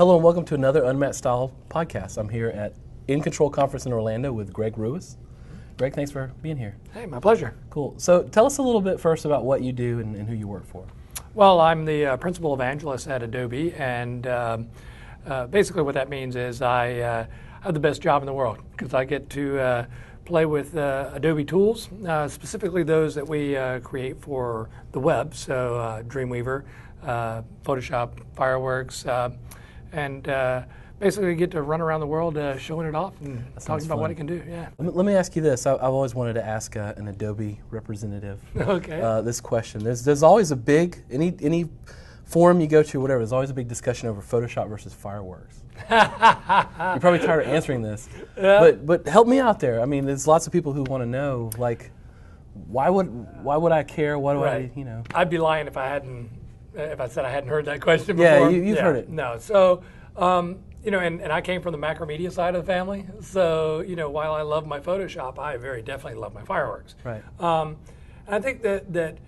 Hello and welcome to another Unmatched Style podcast. I'm here at In Control Conference in Orlando with Greg Rewis. Greg, thanks for being here. Hey, my pleasure. Cool. So tell us a little bit first about what you do and who you work for. Well, I'm the principal evangelist at Adobe, and basically what that means is I have the best job in the world because I get to play with Adobe tools, specifically those that we create for the web, so Dreamweaver, Photoshop, Fireworks, and basically get to run around the world showing it off and talking about what it can do. Yeah. Let me ask you this. I've always wanted to ask an Adobe representative this question. There's always a big, any forum you go to, whatever, there's always a big discussion over Photoshop versus Fireworks. You're probably tired of answering this, but help me out there. I mean, there's lots of people who want to know, like, why would I care? Why do I, you know? I'd be lying if I said I hadn't heard that question before. Yeah, you've heard it. No, so you know, and I came from the macromedia side of the family, so you know, while I love my Photoshop, I very definitely love my Fireworks. Right. And I think that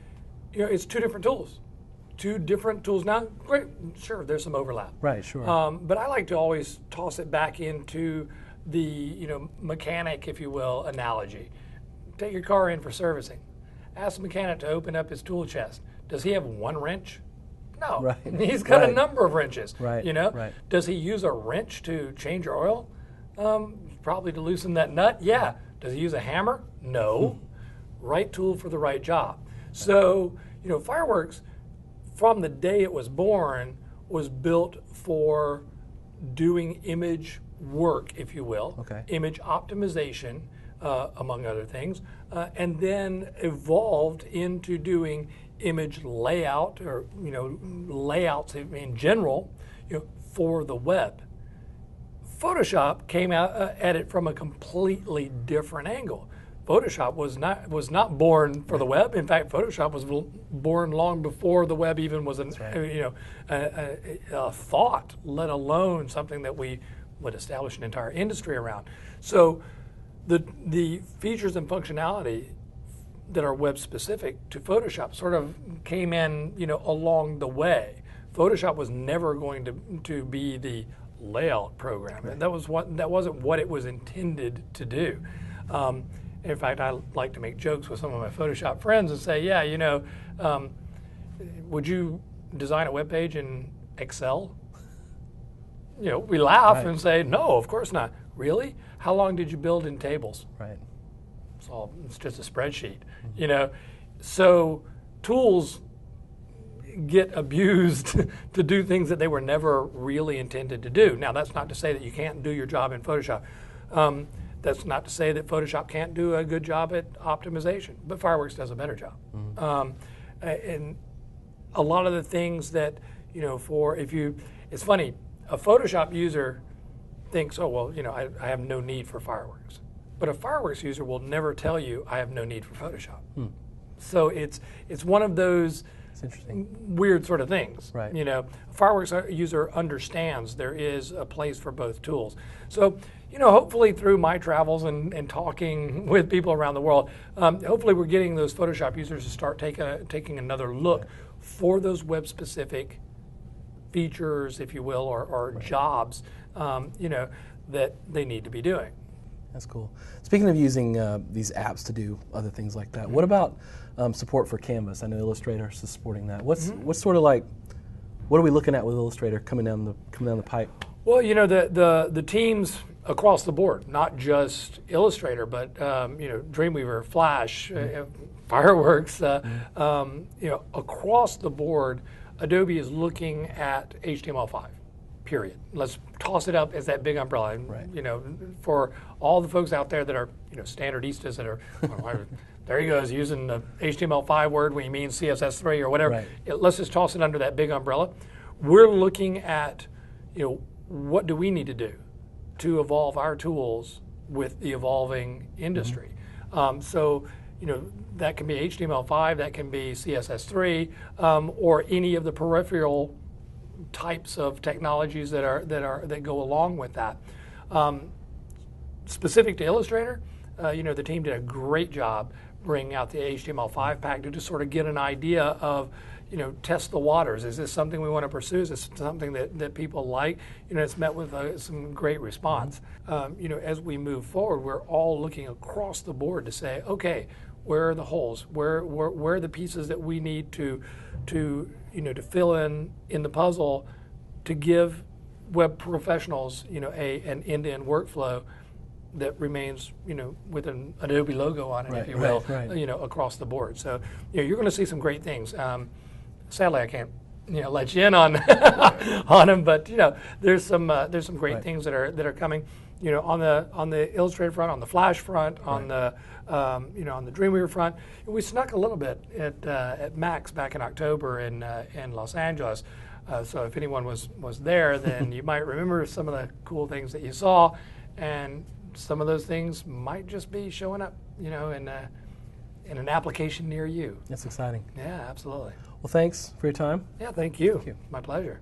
you know, it's two different tools. Now, great, sure, there's some overlap. Right, sure. But I like to always toss it back into the, you know, mechanic, if you will, analogy. Take your car in for servicing. Ask the mechanic to open up his tool chest. Does he have one wrench? No. Right. He's got a number of wrenches. Right. You know? Right. Does he use a wrench to change your oil? Probably to loosen that nut. Yeah. Does he use a hammer? No. Right tool for the right job. So, you know, Fireworks, from the day it was born, was built for doing image work, if you will, image optimization, among other things, and then evolved into doing image layout, or you know, layouts in general, you know, for the web. Photoshop came out at it from a completely different angle. Photoshop was not born for the web. In fact, Photoshop was born long before the web even was a thought, let alone something that we would establish an entire industry around. So the features and functionality that are web specific to Photoshop sort of came in, you know, along the way. Photoshop was never going to be the layout program. Right. That wasn't what it was intended to do. In fact, I like to make jokes with some of my Photoshop friends and say, yeah, you know, would you design a web page in Excel? You know, we laugh and say, no, of course not. Really? How long did you build in tables? Right. It's just a spreadsheet, you know. So tools get abused to do things that they were never really intended to do. Now, that's not to say that you can't do your job in Photoshop. That's not to say that Photoshop can't do a good job at optimization, but Fireworks does a better job. And a lot of the things that, you know, it's funny, a Photoshop user thinks, oh, well, you know, I have no need for Fireworks. But a Fireworks user will never tell you, I have no need for Photoshop. So it's one of those weird sort of things. Right. You know, a Fireworks user understands there is a place for both tools. So, you know, hopefully through my travels and talking with people around the world, hopefully we're getting those Photoshop users to start taking another look for those web-specific features, if you will, or jobs, you know, that they need to be doing. That's cool. Speaking of using these apps to do other things like that, what about support for Canvas? I know Illustrator is supporting that. What's sort of like, what are we looking at with Illustrator coming down the pipe? Well, you know, the teams across the board, not just Illustrator, but you know, Dreamweaver, Flash, Fireworks, you know, across the board, Adobe is looking at HTML5. Period. Let's toss it up as that big umbrella. And, you know, for all the folks out there that are, you know, standardistas that are, there he goes using the HTML5 word when he means CSS3 or whatever. Let's just toss it under that big umbrella. We're looking at, you know, what do we need to do to evolve our tools with the evolving industry? So, you know, that can be HTML5, that can be CSS3, or any of the peripheral types of technologies that go along with that. Specific to Illustrator, you know, the team did a great job bringing out the HTML5 pack to just sort of get an idea of, test the waters. Is this something we want to pursue? Is this something that people like? It's met with some great response. As we move forward, we're all looking across the board to say, okay, where are the holes? Where are the pieces that we need to fill in the puzzle to give web professionals, an end-to-end workflow that remains, with an Adobe logo on it, if you will, across the board. So, you're going to see some great things. Sadly, I can't, let you in on on them, but there's some great things that are coming. On the Illustrator front, on the Flash front, on the on the Dreamweaver front. We snuck a little bit at Max back in October in Los Angeles. So if anyone was there, then you might remember some of the cool things that you saw, and some of those things might just be showing up, in an application near you. That's exciting. Yeah, absolutely. Well, thanks for your time. Yeah, thank you. My pleasure.